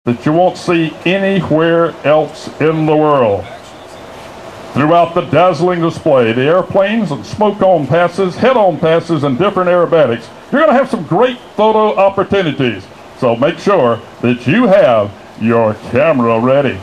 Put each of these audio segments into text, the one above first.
that you won't see anywhere else in the world. Throughout the dazzling display, the airplanes and smoke-on passes, head-on passes, and different aerobatics, you're going to have some great photo opportunities. So make sure that you have your camera ready.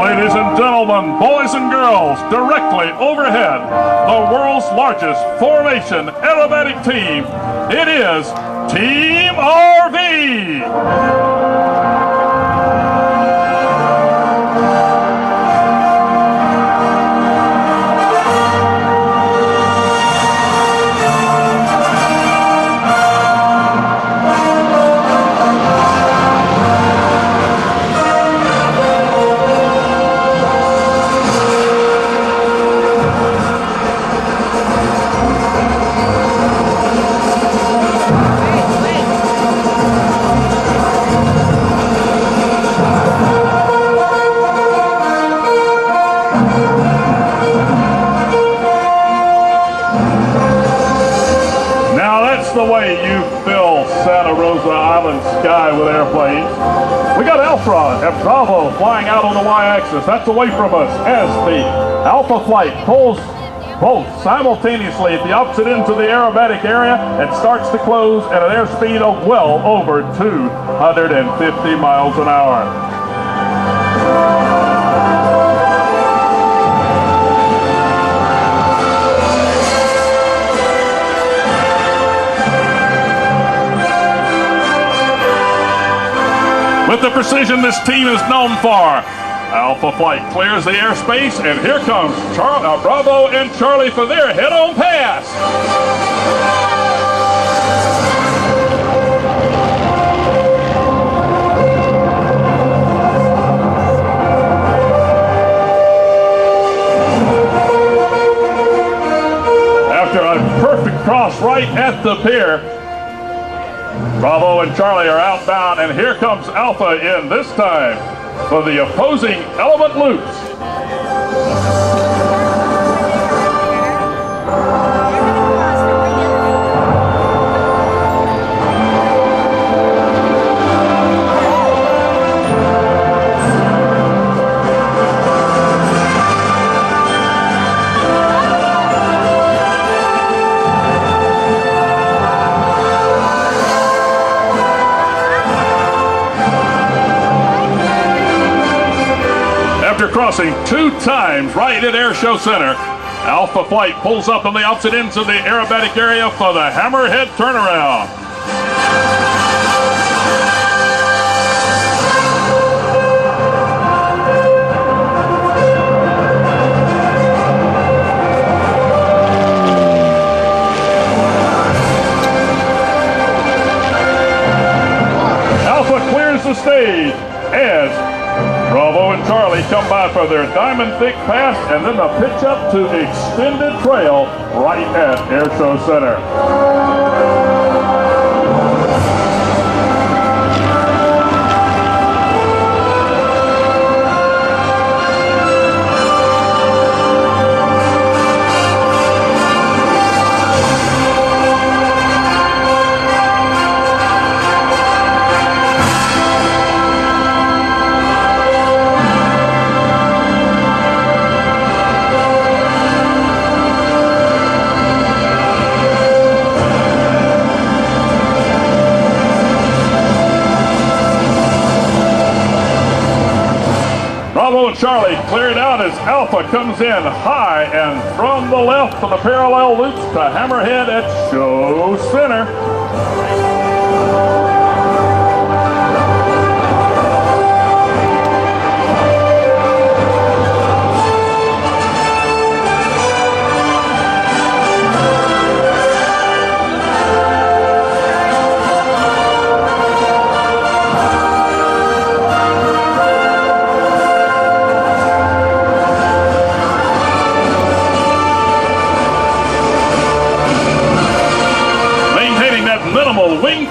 Ladies and gentlemen, boys and girls, directly overhead, the world's largest formation aerobatic team. It is Team RV. The way you fill Santa Rosa Island sky with airplanes. We got Alpha and Bravo flying out on the y-axis. That's away from us as the Alpha flight pulls both simultaneously at the opposite ends of the aerobatic area and starts to close at an airspeed of well over 250 miles an hour. With the precision this team is known for, Alpha Flight clears the airspace, and here comes Bravo and Charlie for their head-on pass. After a perfect cross right at the pier, Bravo and Charlie are outbound, and here comes Alpha in this time for the opposing element loops. Crossing 2 times right at Air Show Center, Alpha Flight pulls up on the opposite ends of the aerobatic area for the hammerhead turnaround. Alpha clears the stage as Bravo and Charlie come by for their diamond thick pass and then the pitch up to extended trail right at Air Show Center. Bravo and Charlie cleared out as Alpha comes in high and from the left for the parallel loops to hammerhead at Show Center.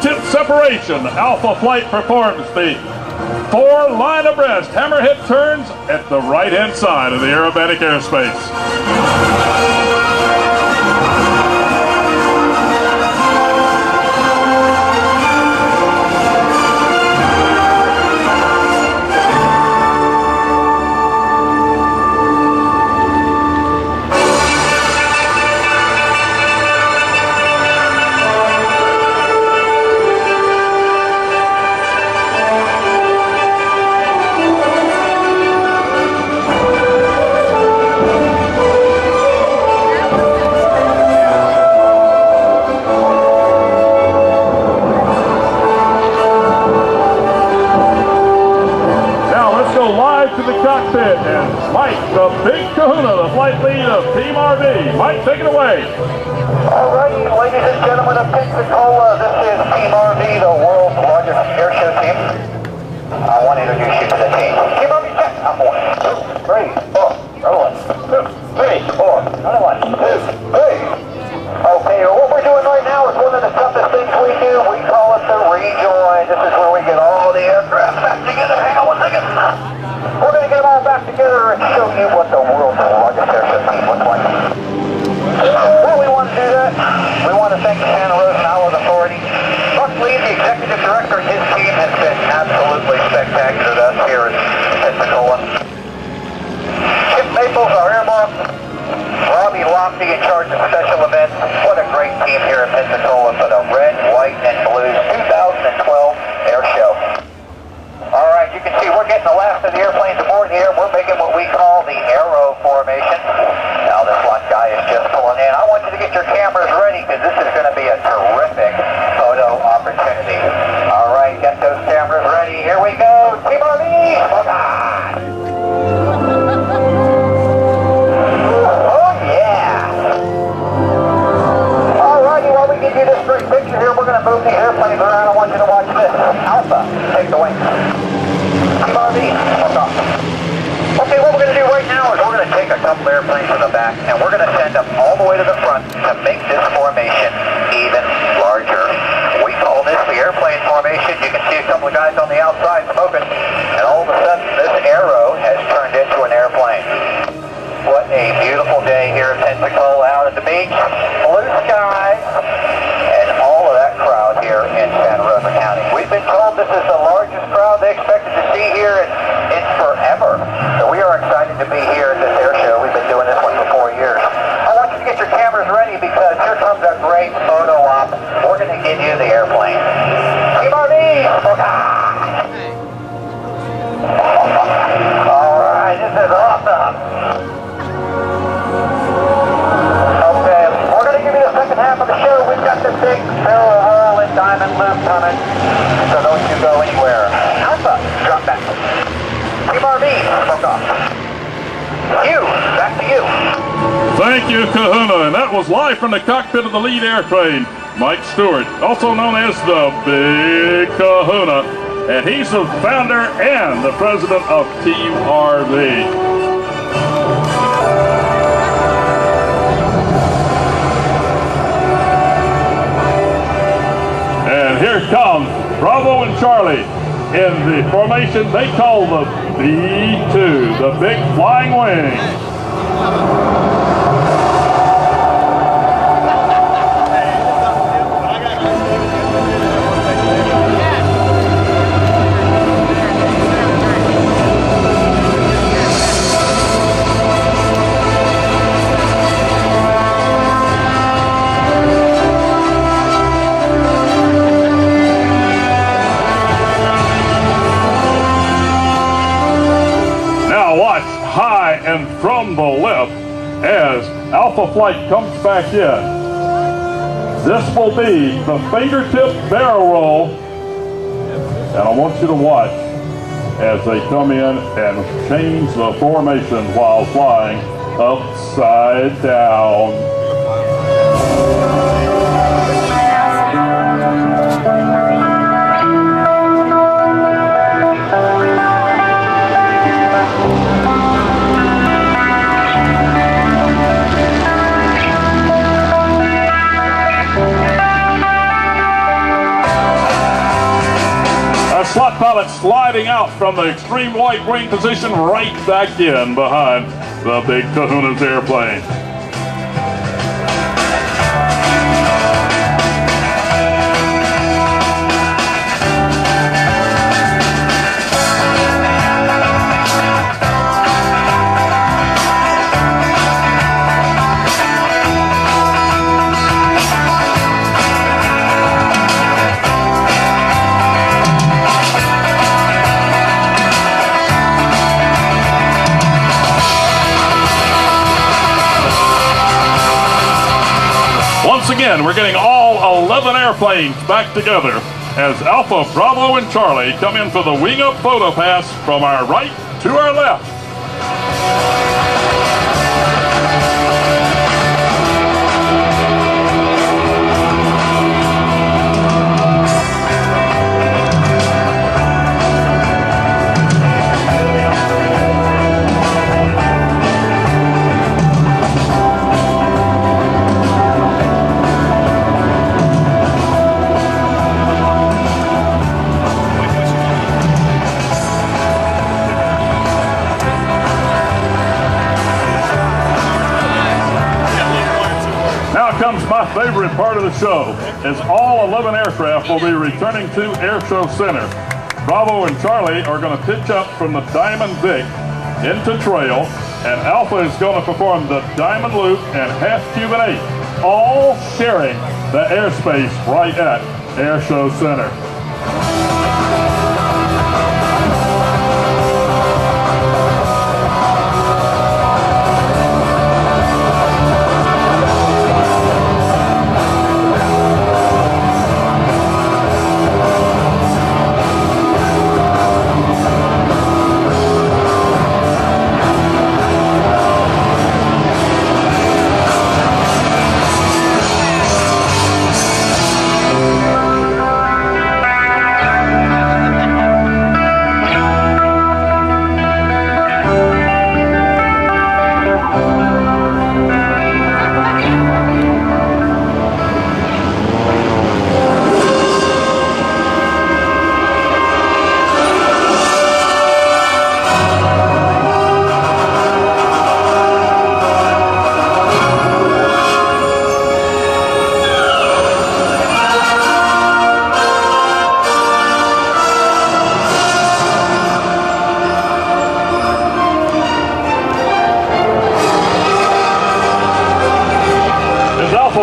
wingtip separation. Alpha Flight performs the 4-line abreast hammerhead turns at the right-hand side of the aerobatic airspace. To the cockpit and Mike, the big kahuna, the flight lead of Team RV. Mike, take it away. All right, ladies and gentlemen of Pensacola, this is Team RV, the world's largest air show team. I want to introduce you to the team. Team RV, check. I'm 1, 2, 3, 4. Another 1, 2, 3, 4. Another 1, 2, 3. Okay, what we're doing right now is one of the toughest things we do. We call it the rejoin. This is where we get all the aircraft back together. Hang on 1 second. We're going to get them all back together and show you what the world's largest airship team looks like. Well, we want to do that. We want to thank the Santa Rosa and Island Authority. Buck Lee, the executive director, and his team has been absolutely spectacular to us here in Pensacola. Chip Maples, our air boss. Robbie Lofty in charge of special events. What a great team here in Pensacola for the Red, White, and Blues 2012 air show. All right, you can see we're getting the last of the airplanes aboard here. We're making what we call the aero formation. Now this one guy is just pulling in. I want you to get your cameras ready because this is going to be a terrific photo opportunity. All right, get those cameras ready. Here we go. Team RV, hold on. Oh yeah. All righty, while we give you this great picture here, we're going to move these airplanes around. I want you to watch this. Alpha, take the wings. Team RV, hold on. Okay, what we're going to do right now is we're going to take a couple airplanes from the back and we're going to send them all the way to the front to make this formation even larger. We call this the airplane formation. You can see a couple of guys on the outside smoking, and all of a sudden this arrow has turned into an airplane. What a beautiful day here in Pensacola, out at the beach, blue skies, and all of that crowd here in Santa Rosa County. We've been told this is the largest crowd they expected to see here in forever. So we are excited to be here at this air show. We've been doing this one for 4 years. I want you to get your cameras ready because here comes a great photo op. We're going to give you the airplane. Team RV, all right, this is awesome. Okay, we're going to give you the second half of the show. We've got the big barrel roll and diamond loop coming, so don't you go anywhere. Alpha, drop back. Team RV, smoke off. You, back to you. Thank you, Kahuna. And that was live from the cockpit of the lead airplane, Mike Stewart, also known as the Big Kahuna. And he's the founder and the president of Team RV. And here comes Bravo and Charlie in the formation they call the B2, the Big Flying Wing. Watch high and from the left as Alpha Flight comes back in. This will be the fingertip barrel roll, and I want you to watch as they come in and change the formation while flying upside down. pilot sliding out from the extreme white wing position right back in behind the big Kahuna's airplane. Once again, we're getting all 11 airplanes back together as Alpha, Bravo, and Charlie come in for the wing up photo pass from our right to our left. Comes my favorite part of the show, as all 11 aircraft will be returning to Air Show Center. Bravo and Charlie are going to pitch up from the Diamond Vic into trail, and Alpha is going to perform the Diamond Loop and half Cuban 8, all sharing the airspace right at Air Show Center.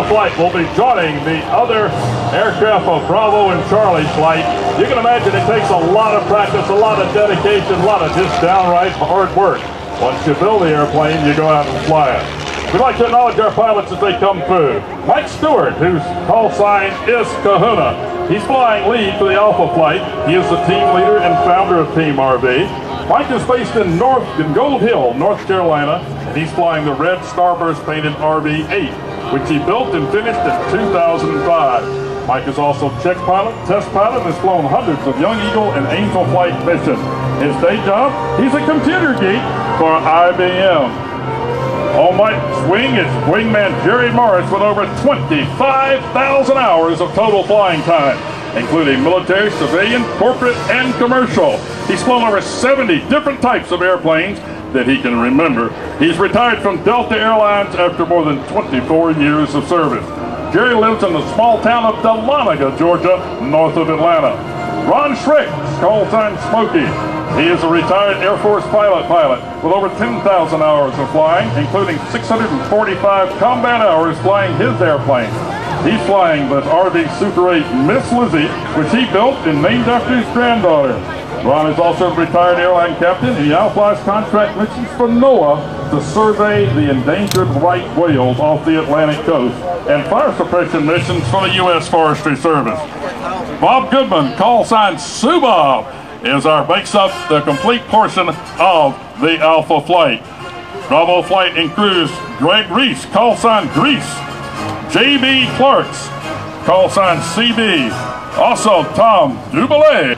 Flight will be joining the other aircraft of Bravo and Charlie flight. You can imagine it takes a lot of practice, a lot of dedication, a lot of just downright hard work. Once you build the airplane, you go out and fly it. We'd like to acknowledge our pilots as they come through. Mike Stewart, whose call sign is Kahuna. He's flying lead for the Alpha flight. He is the team leader and founder of Team RV. Mike is based in Gold Hill, North Carolina, and he's flying the red Starburst painted RV-8, which he built and finished in 2005. Mike is also check pilot, test pilot, and has flown hundreds of Young Eagle and Angel flight missions. His day job, he's a computer geek for IBM. On Mike's wing is wingman Jerry Morris with over 25,000 hours of total flying time, including military, civilian, corporate, and commercial. He's flown over 70 different types of airplanes that he can remember. He's retired from Delta Airlines after more than 24 years of service. Jerry lives in the small town of Dahlonega, Georgia, north of Atlanta. Ron Schrick, call sign Smokey. He is a retired Air Force pilot with over 10,000 hours of flying, including 645 combat hours flying his airplane. He's flying the RV Super 8 Miss Lizzie, which he built and named after his granddaughter. Ron is also a retired airline captain, and he now flies contract missions for NOAA to survey the endangered right whales off the Atlantic coast and fire suppression missions for the U.S. Forestry Service. Bob Goodman, call sign Sue Bob, makes up the complete portion of the Alpha flight. Bravo flight includes Greg Reese, call sign Grease, J.B. Clarks, call sign CB, also Tom Duboulay.